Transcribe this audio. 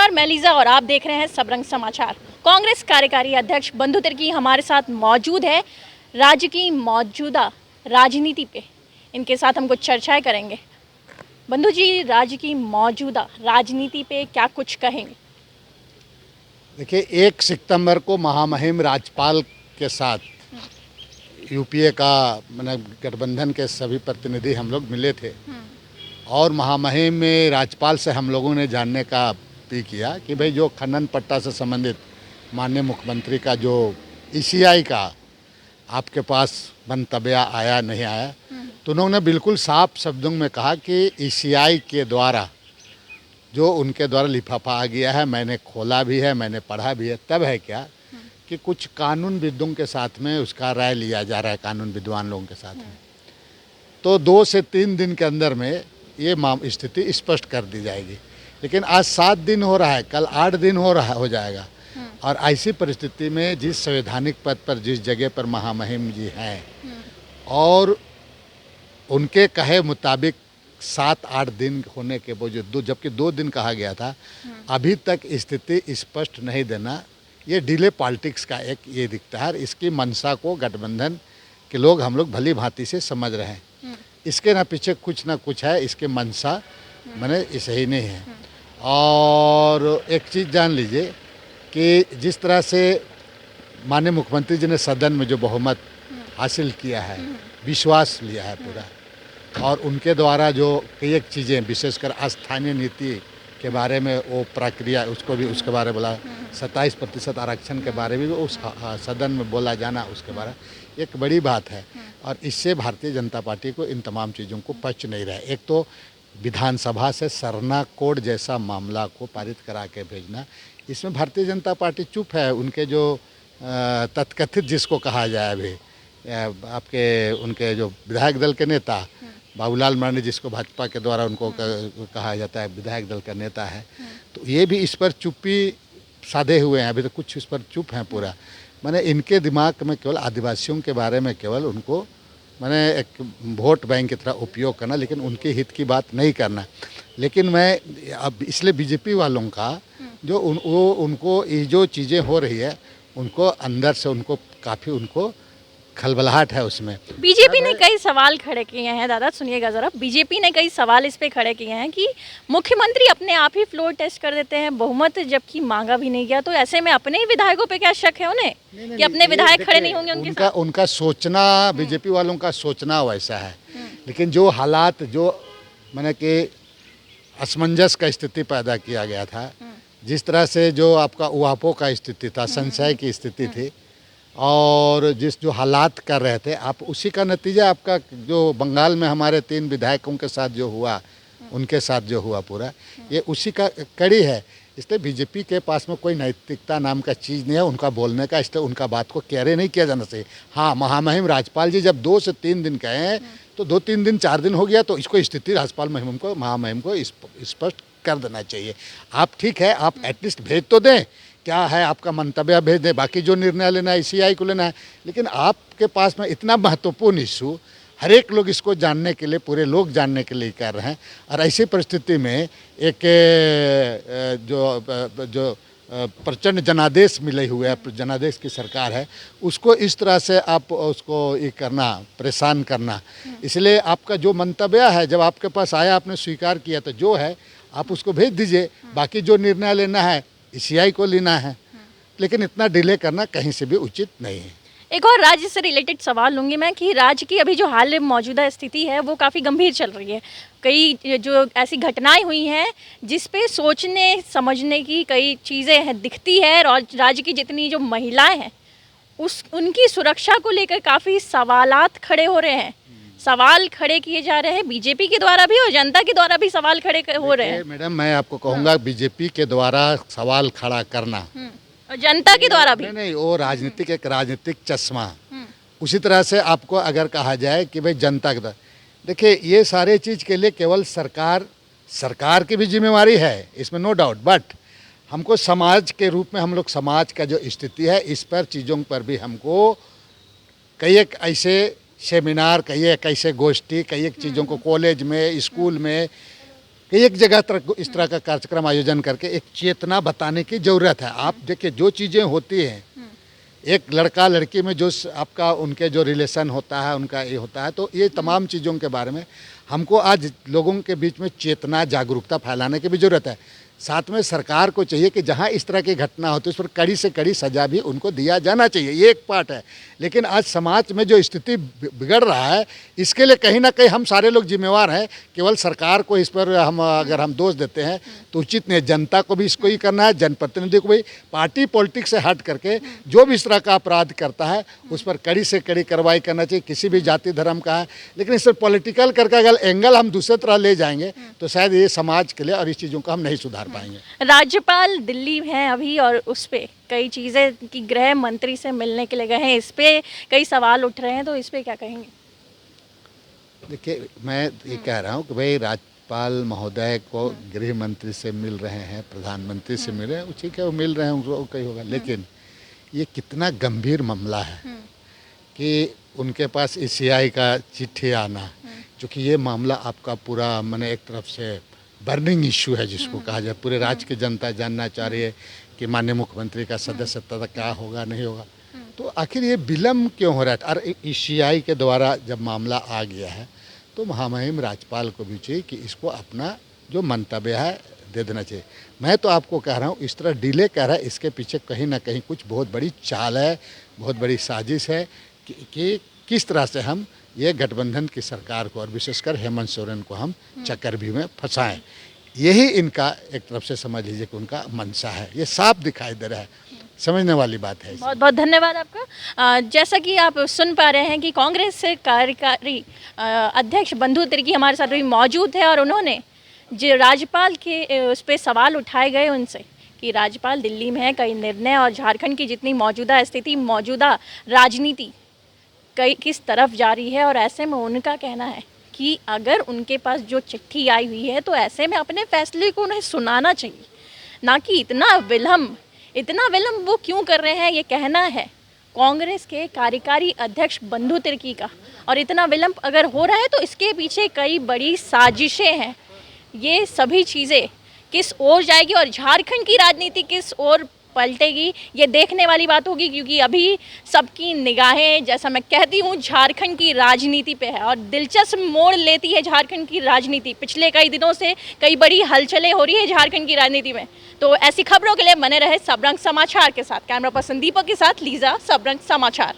नमस्कार, मैं लीजा और आप देख रहे हैं सबरंग समाचार। कांग्रेस कार्यकारी अध्यक्ष बंधु तिर्की हमारे साथ मौजूद है। राज्य की मौजूदा राजनीति पे इनके साथ हम कुछ चर्चाएं करेंगे। बंधु जी, राज्य की मौजूदा राजनीति पे क्या कुछ कहेंगे? देखिए, 1 सितंबर को महामहिम राज्यपाल के साथ यूपीए का गठबंधन के सभी प्रतिनिधि हम लोग मिले थे और महामहिम में राज्यपाल से हम लोगों ने जानने का भी किया कि भाई जो खनन पट्टा से संबंधित माननीय मुख्यमंत्री का जो ईसीआई का आपके पास मंतव्य आया नहीं आया, तो उन्होंने बिल्कुल साफ शब्दों में कहा कि ईसीआई के द्वारा जो उनके द्वारा लिफाफा आ गया है, मैंने खोला भी है, मैंने पढ़ा भी है। तब है क्या कि कुछ कानून विदों के साथ में उसका राय लिया जा रहा है, कानून विद्वान लोगों के साथ में। तो 2 से 3 दिन के अंदर में ये स्थिति स्पष्ट कर दी जाएगी। लेकिन आज 7 दिन हो रहा है, कल 8 दिन हो जाएगा। और ऐसी परिस्थिति में जिस संवैधानिक पद पर जिस जगह पर महामहिम जी हैं और उनके कहे मुताबिक 7-8 दिन होने के बावजूद, जबकि 2 दिन कहा गया था, अभी तक स्थिति स्पष्ट नहीं देना, ये डिले पॉलिटिक्स का एक ये दिखता है। इसकी मंशा को गठबंधन के लोग, हम लोग भली भांति से समझ रहे हैं। इसके ना पीछे कुछ ना कुछ है, इसके मंशा मैंने सही नहीं है। और एक चीज़ जान लीजिए कि जिस तरह से माननीय मुख्यमंत्री जी ने सदन में जो बहुमत हासिल किया है, विश्वास लिया है पूरा, और उनके द्वारा जो कई एक चीज़ें, विशेषकर स्थानीय नीति के बारे में वो प्रक्रिया, उसको भी उसके बारे में बोला, 27% आरक्षण के बारे में भी उस सदन में बोला जाना, उसके बारे में एक बड़ी बात है। और इससे भारतीय जनता पार्टी को इन तमाम चीज़ों को पच नहीं रहा है। एक तो विधानसभा से सरना कोड जैसा मामला को पारित करा के भेजना, इसमें भारतीय जनता पार्टी चुप है। उनके जो तथकथित जिसको कहा जाए अभी आपके उनके जो विधायक दल के नेता बाबूलाल मरांडी, जिसको भाजपा के द्वारा उनको कहा जाता है विधायक दल का नेता है, तो ये भी इस पर चुप्पी साधे हुए हैं। अभी तो कुछ इस पर चुप हैं पूरा। मैंने इनके दिमाग में केवल आदिवासियों के बारे में केवल उनको मैंने एक वोट बैंक की तरह उपयोग करना, लेकिन उनके हित की बात नहीं करना। लेकिन मैं अब इसलिए बीजेपी वालों का जो उनको ये जो चीज़ें हो रही है, उनको अंदर से उनको काफ़ी उनको खलबलाहट है उसमें। बीजेपी ने कई सवाल खड़े किए हैं। दादा सुनिएगा ज़रा, बीजेपी ने कई सवाल इस पे खड़े किए हैं कि मुख्यमंत्री अपने आप ही फ्लोर टेस्ट कर देते हैं, बहुमत जबकि मांगा भी नहीं गया, तो ऐसे में अपने ही विधायकों पे क्या शक है उन्हें कि अपने विधायक खड़े नहीं होंगे उनके साथ? उनका सोचना, बीजेपी वालों का सोचना वैसा है। लेकिन जो हालात, जो मैंने कि असमंजस का स्थिति पैदा किया गया था, जिस तरह से जो आपका उहापों का स्थिति था, संशय की स्थिति थी, और जो हालात कर रहे थे आप, उसी का नतीजा आपका जो बंगाल में हमारे 3 विधायकों के साथ जो हुआ, उनके साथ जो हुआ पूरा, ये उसी का कड़ी है। इसलिए बीजेपी के पास में कोई नैतिकता नाम का चीज़ नहीं है उनका बोलने का, इसलिए उनका बात को कैरे नहीं किया जाना चाहिए। हाँ, महामहिम राज्यपाल जी जब 2 से 3 दिन कहे हैं, तो 2-3 दिन 4 दिन हो गया, तो इसको स्थिति राज्यपाल महामहिम को स्पष्ट कर देना चाहिए। आप ठीक है, आप एटलीस्ट भेज तो दें, क्या है आपका मंतव्य भेज दें, बाकी जो निर्णय लेना है ईसीआई को लेना है। लेकिन आपके पास में इतना महत्वपूर्ण इशू, हर एक लोग इसको जानने के लिए, पूरे लोग जानने के लिए कर रहे हैं, और ऐसी परिस्थिति में एक जो प्रचंड जनादेश मिले हुए है, जनादेश की सरकार है, उसको इस तरह से आप उसको ये करना, परेशान करना। इसलिए आपका जो मंतव्य है, जब आपके पास आया, आपने स्वीकार किया, तो जो है आप उसको भेज दीजिए, बाकी जो निर्णय लेना है ईसीआई को लेना है। लेकिन इतना डिले करना कहीं से भी उचित नहीं है। एक और राज्य से रिलेटेड सवाल लूँगी मैं कि राज्य की अभी जो हाल में मौजूदा स्थिति है वो काफ़ी गंभीर चल रही है। कई जो ऐसी घटनाएं हुई हैं जिस पे सोचने समझने की कई चीज़ें हैं दिखती है। राज्य की जितनी जो महिलाएं हैं उनकी सुरक्षा को लेकर काफ़ी सवालात खड़े हो रहे हैं, सवाल खड़े किए जा रहे हैं बीजेपी के द्वारा भी और जनता के द्वारा भी सवाल खड़े हो रहे हैं। मैडम, मैं आपको कहूँगा बीजेपी के द्वारा सवाल खड़ा करना और जनता के द्वारा भी नहीं, वो राजनीतिक एक राजनीतिक चश्मा। उसी तरह से आपको अगर कहा जाए कि भाई जनता के द्वारा, देखिए ये सारे चीज़ के लिए केवल सरकार की भी जिम्मेवारी है, इसमें नो डाउट। बट हमको समाज के रूप में, हम लोग समाज का जो स्थिति है, इस पर चीज़ों पर भी हमको कई एक ऐसे सेमिनार, कई एक ऐसे गोष्ठी, कई एक चीज़ों को कॉलेज में, स्कूल में कि एक जगह इस तरह का कार्यक्रम आयोजन करके एक चेतना बताने की ज़रूरत है। आप देखिए जो चीज़ें होती हैं, एक लड़का लड़की में जो आपका उनके जो रिलेशन होता है, उनका ये होता है, तो ये तमाम चीज़ों के बारे में हमको आज लोगों के बीच में चेतना जागरूकता फैलाने की भी ज़रूरत है। साथ में सरकार को चाहिए कि जहाँ इस तरह की घटना होती है उस पर कड़ी से कड़ी सज़ा भी उनको दिया जाना चाहिए, ये एक पार्ट है। लेकिन आज समाज में जो स्थिति बिगड़ रहा है, इसके लिए कहीं ना कहीं हम सारे लोग जिम्मेवार हैं। केवल सरकार को इस पर अगर हम दोष देते हैं तो उचित नहीं, जनता को भी इसको ही करना है, जनप्रतिनिधि को भी। पार्टी पॉलिटिक्स से हट करके जो भी इस तरह का अपराध करता है उस पर कड़ी से कड़ी कार्रवाई करना चाहिए, किसी भी जाति धर्म का है। लेकिन इस पर पॉलिटिकल करके अगर एंगल हम दूसरे तरह ले जाएंगे तो शायद ये समाज के लिए और इस चीज़ों को हम नहीं सुधार पाएंगे। राज्यपाल दिल्ली हैं अभी और उस पे कई चीज़ें कि गृह मंत्री से मिलने के लिए गए हैं, इस पे कई सवाल उठ रहे हैं, तो इस पे क्या कहेंगे? देखिए, मैं ये कह रहा हूँ कि भाई राज्यपाल महोदय को गृह मंत्री से मिल रहे हैं, प्रधानमंत्री से मिल रहे हैं, ठीक है, वो मिल रहे हैं, उनको कहीं होगा। लेकिन ये कितना गंभीर मामला है कि उनके पास ECI का चिट्ठी आना, क्योंकि ये मामला आपका पूरा मैंने एक तरफ से बर्निंग इशू है जिसको कहा जाए। पूरे राज्य की जनता जानना चाह रही है कि माननीय मुख्यमंत्री का सदस्यता क्या होगा नहीं होगा। तो आखिर ये विलम्ब क्यों हो रहा है? और ECI के द्वारा जब मामला आ गया है तो महामहिम राज्यपाल को भी चाहिए कि इसको अपना जो मंतव्य है दे देना चाहिए। मैं तो आपको कह रहा हूँ इस तरह डिले कर रहा है, इसके पीछे कहीं ना कहीं कुछ बहुत बड़ी चाल है, बहुत बड़ी साजिश है कि किस तरह से हम ये गठबंधन की सरकार को और विशेषकर हेमंत सोरेन को हम चक्रव्यूह में फंसाएं। यही इनका एक तरफ से समझ लीजिए कि उनका मंशा है, ये साफ दिखाई दे रहा है, समझने वाली बात है। बहुत बहुत धन्यवाद आपका। जैसा कि आप सुन पा रहे हैं कि कांग्रेस से कार्यकारी अध्यक्ष बंधु तिर्की हमारे साथ भी मौजूद है और उन्होंने जो राज्यपाल के उस पर सवाल उठाए गए उनसे कि राज्यपाल दिल्ली में है, कई निर्णय और झारखंड की जितनी मौजूदा स्थिति, मौजूदा राजनीति कई किस तरफ जा रही है, और ऐसे में उनका कहना है कि अगर उनके पास जो चिट्ठी आई हुई है तो ऐसे में अपने फैसले को उन्हें सुनाना चाहिए, ना कि इतना विलम्ब वो क्यों कर रहे हैं। ये कहना है कांग्रेस के कार्यकारी अध्यक्ष बंधु तिर्की का, और इतना विलम्ब अगर हो रहा है तो इसके पीछे कई बड़ी साजिशें हैं। ये सभी चीज़ें किस ओर जाएगी और झारखंड की राजनीति किस ओर पलटेगी, ये देखने वाली बात होगी, क्योंकि अभी सबकी निगाहें, जैसा मैं कहती हूँ, झारखंड की राजनीति पे है और दिलचस्प मोड़ लेती है झारखंड की राजनीति। पिछले कई दिनों से कई बड़ी हलचलें हो रही है झारखंड की राजनीति में। तो ऐसी खबरों के लिए बने रहे सबरंग समाचार के साथ। कैमरा पर्सन दीपक के साथ लीजा, सबरंग समाचार।